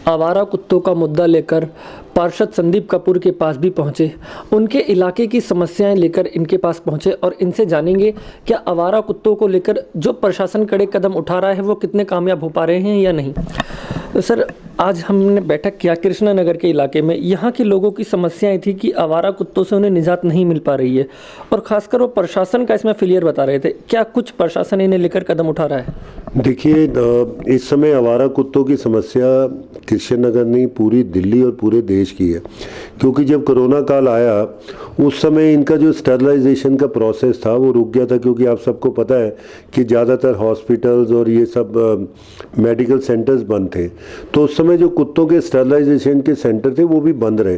आवारा कुत्तों का मुद्दा लेकर पार्षद संदीप कपूर के पास भी पहुंचे। उनके इलाके की समस्याएं लेकर इनके पास पहुंचे और इनसे जानेंगे क्या आवारा कुत्तों को लेकर जो प्रशासन कड़े कदम उठा रहा है वो कितने कामयाब हो पा रहे हैं या नहीं। तो सर, आज हमने बैठक किया कृष्णा नगर के इलाके में। यहाँ के लोगों की समस्याएं थी कि आवारा कुत्तों से उन्हें निजात नहीं मिल पा रही है और ख़ासकर वो प्रशासन का इसमें फेलियर बता रहे थे। क्या कुछ प्रशासन इन्हें लेकर कदम उठा रहा है? देखिए, इस समय आवारा कुत्तों की समस्या कृष्ण नगर नहीं, पूरी दिल्ली और पूरे देश की है। क्योंकि जब कोरोना काल आया उस समय इनका जो स्टरलाइजेशन का प्रोसेस था वो रुक गया था, क्योंकि आप सबको पता है कि ज़्यादातर हॉस्पिटल्स और ये सब मेडिकल सेंटर्स बंद थे। तो उस समय जो कुत्तों के स्टरलाइजेशन के सेंटर थे वो भी बंद रहे।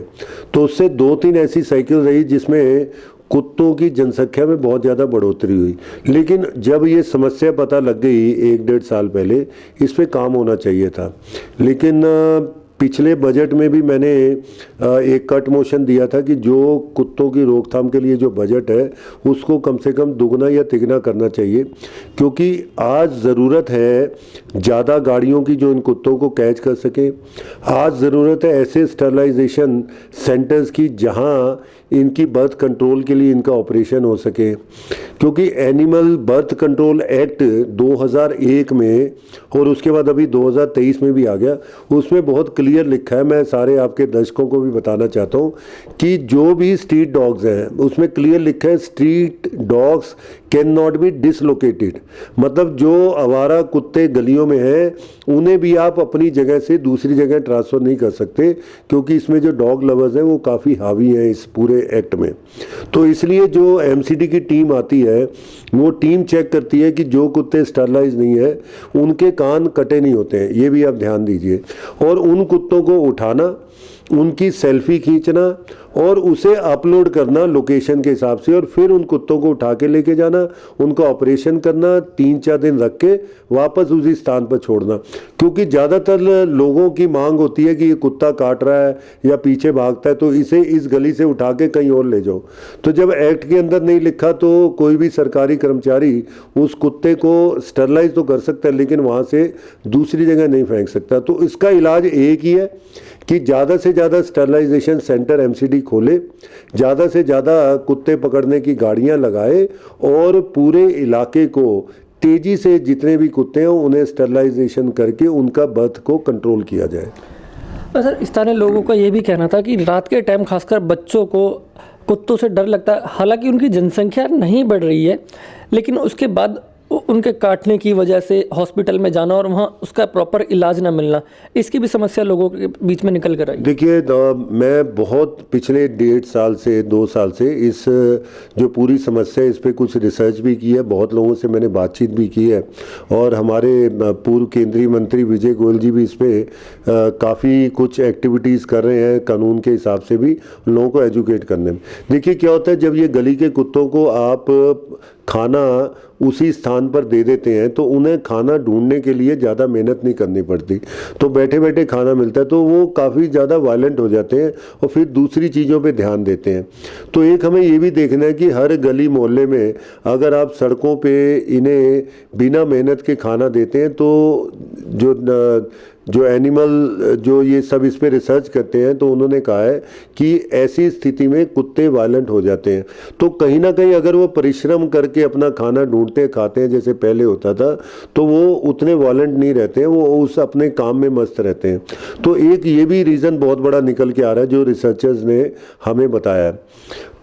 तो उससे 2-3 ऐसी साइकिल रही जिसमें कुत्तों की जनसंख्या में बहुत ज़्यादा बढ़ोतरी हुई। लेकिन जब ये समस्या पता लग गई 1-1.5 साल पहले, इस पे काम होना चाहिए था। लेकिन पिछले बजट में भी मैंने एक कट मोशन दिया था कि जो कुत्तों की रोकथाम के लिए जो बजट है उसको कम से कम दुगना या तिगना करना चाहिए, क्योंकि आज ज़रूरत है ज़्यादा गाड़ियों की जो इन कुत्तों को कैच कर सके। आज ज़रूरत है ऐसे स्टरलाइजेशन सेंटर्स की जहां इनकी बर्थ कंट्रोल के लिए इनका ऑपरेशन हो सके, क्योंकि एनिमल बर्थ कंट्रोल एक्ट 2001 में और उसके बाद अभी 2023 में भी आ गया, उसमें बहुत क्लियर लिखा है। मैं सारे आपके दर्शकों को भी बताना चाहता हूँ कि जो भी स्ट्रीट डॉग्स हैं उसमें क्लियर लिखा है street dogs can not be dislocated. मतलब जो आवारा कुत्ते गलियों में हैं उन्हें भी आप अपनी जगह से दूसरी जगह ट्रांसफ़र नहीं कर सकते, क्योंकि इसमें जो डॉग लवर्स हैं वो काफ़ी हावी हैं इस पूरे एक्ट में। तो इसलिए जो एमसीडी की टीम आती है वो टीम चेक करती है कि जो कुत्ते स्टरलाइज नहीं है उनके कान कटे नहीं होते हैं, ये भी आप ध्यान दीजिए। और उन कुत्तों को उठाना, उनकी सेल्फी खींचना और उसे अपलोड करना लोकेशन के हिसाब से, और फिर उन कुत्तों को उठा के लेके जाना, उनका ऑपरेशन करना, 3-4 दिन रख के वापस उसी स्थान पर छोड़ना। क्योंकि ज़्यादातर लोगों की मांग होती है कि ये कुत्ता काट रहा है या पीछे भागता है तो इसे इस गली से उठा के कहीं और ले जाओ। तो जब एक्ट के अंदर नहीं लिखा तो कोई भी सरकारी कर्मचारी उस कुत्ते को स्टरलाइज तो कर सकता है लेकिन वहाँ से दूसरी जगह नहीं फेंक सकता। तो इसका इलाज एक ही है कि ज़्यादा से ज़्यादा स्टरलाइजेशन सेंटर एमसीडी खोले, ज़्यादा से ज़्यादा कुत्ते पकड़ने की गाड़ियां लगाए और पूरे इलाके को तेज़ी से जितने भी कुत्ते हैं उन्हें स्टरलाइजेशन करके उनका बर्थ को कंट्रोल किया जाए। सर, स्थानीय लोगों का ये भी कहना था कि रात के टाइम खासकर बच्चों को कुत्तों से डर लगता है। हालांकि उनकी जनसंख्या नहीं बढ़ रही है, लेकिन उसके बाद उनके काटने की वजह से हॉस्पिटल में जाना और वहाँ उसका प्रॉपर इलाज ना मिलना, इसकी भी समस्या लोगों के बीच में निकल कर आई। देखिए, मैं बहुत पिछले 1.5 साल से 2 साल से इस जो पूरी समस्या है इस पर कुछ रिसर्च भी की है, बहुत लोगों से मैंने बातचीत भी की है और हमारे पूर्व केंद्रीय मंत्री विजय गोयल जी भी इस पर काफ़ी कुछ एक्टिविटीज़ कर रहे हैं कानून के हिसाब से भी लोगों को एजुकेट करने में। देखिए क्या होता है, जब ये गली के कुत्तों को आप खाना उसी स्थान पर दे देते हैं तो उन्हें खाना ढूंढने के लिए ज़्यादा मेहनत नहीं करनी पड़ती, तो बैठे बैठे खाना मिलता है, तो वो काफ़ी ज़्यादा वायलेंट हो जाते हैं और फिर दूसरी चीज़ों पे ध्यान देते हैं। तो एक हमें ये भी देखना है कि हर गली मोहल्ले में अगर आप सड़कों पे इन्हें बिना मेहनत के खाना देते हैं तो जो एनिमल जो ये सब इस पे रिसर्च करते हैं तो उन्होंने कहा है कि ऐसी स्थिति में कुत्ते वायलेंट हो जाते हैं। तो कहीं ना कहीं अगर वो परिश्रम करके अपना खाना ढूंढते खाते हैं जैसे पहले होता था तो वो उतने वायलेंट नहीं रहते हैं, वो उस अपने काम में मस्त रहते हैं। तो एक ये भी रीज़न बहुत बड़ा निकल के आ रहा है जो रिसर्चर्स ने हमें बताया।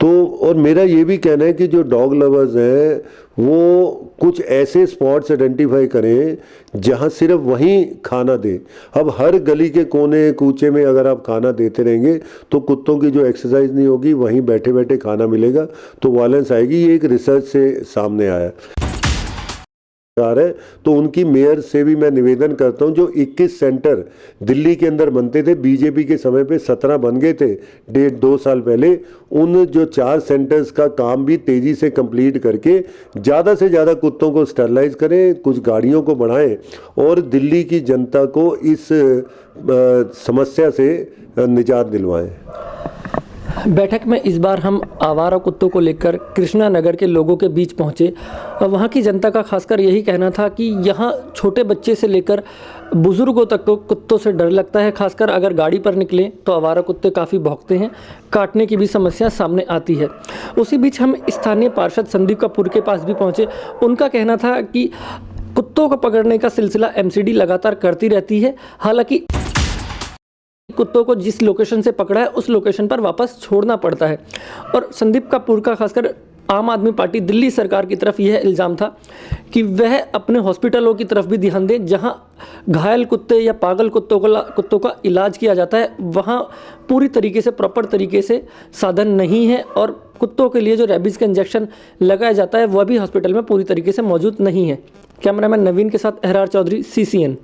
तो और मेरा ये भी कहना है कि जो डॉग लवर्स हैं वो कुछ ऐसे स्पॉट्स आइडेंटिफाई करें जहां सिर्फ वहीं खाना दें। अब हर गली के कोने कूचे में अगर आप खाना देते रहेंगे तो कुत्तों की जो एक्सरसाइज नहीं होगी, वहीं बैठे बैठे खाना मिलेगा तो वायलेंस आएगी। ये एक रिसर्च से सामने आया है। तो उनकी मेयर से भी मैं निवेदन करता हूं, जो 21 सेंटर दिल्ली के अंदर बनते थे, बीजेपी के समय पे 17 बन गए थे 1.5-2 साल पहले, उन जो 4 सेंटर्स का काम भी तेजी से कंप्लीट करके ज़्यादा से ज़्यादा कुत्तों को स्टरलाइज करें, कुछ गाड़ियों को बढ़ाएं और दिल्ली की जनता को इस समस्या से निजात दिलवाएं। बैठक में इस बार हम आवारा कुत्तों को लेकर कृष्णा नगर के लोगों के बीच पहुंचे और वहां की जनता का खासकर यही कहना था कि यहां छोटे बच्चे से लेकर बुजुर्गों तक को कुत्तों से डर लगता है। खासकर अगर गाड़ी पर निकलें तो आवारा कुत्ते काफ़ी भौंकते हैं, काटने की भी समस्या सामने आती है। उसी बीच हम स्थानीय पार्षद संदीप कपूर के पास भी पहुंचे। उनका कहना था कि कुत्तों को पकड़ने का सिलसिला एमसीडी लगातार करती रहती है, हालांकि कुत्तों को जिस लोकेशन से पकड़ा है उस लोकेशन पर वापस छोड़ना पड़ता है। और संदीप कपूर का खासकर आम आदमी पार्टी दिल्ली सरकार की तरफ यह इल्ज़ाम था कि वह अपने हॉस्पिटलों की तरफ भी ध्यान दें, जहां घायल कुत्ते या पागल कुत्तों का इलाज किया जाता है वहां पूरी तरीके से प्रॉपर तरीके से साधन नहीं है और कुत्तों के लिए जो रेबीज़ का इंजेक्शन लगाया जाता है वह भी हॉस्पिटल में पूरी तरीके से मौजूद नहीं है। कैमरामैन नवीन के साथ अहरार चौधरी, CCN।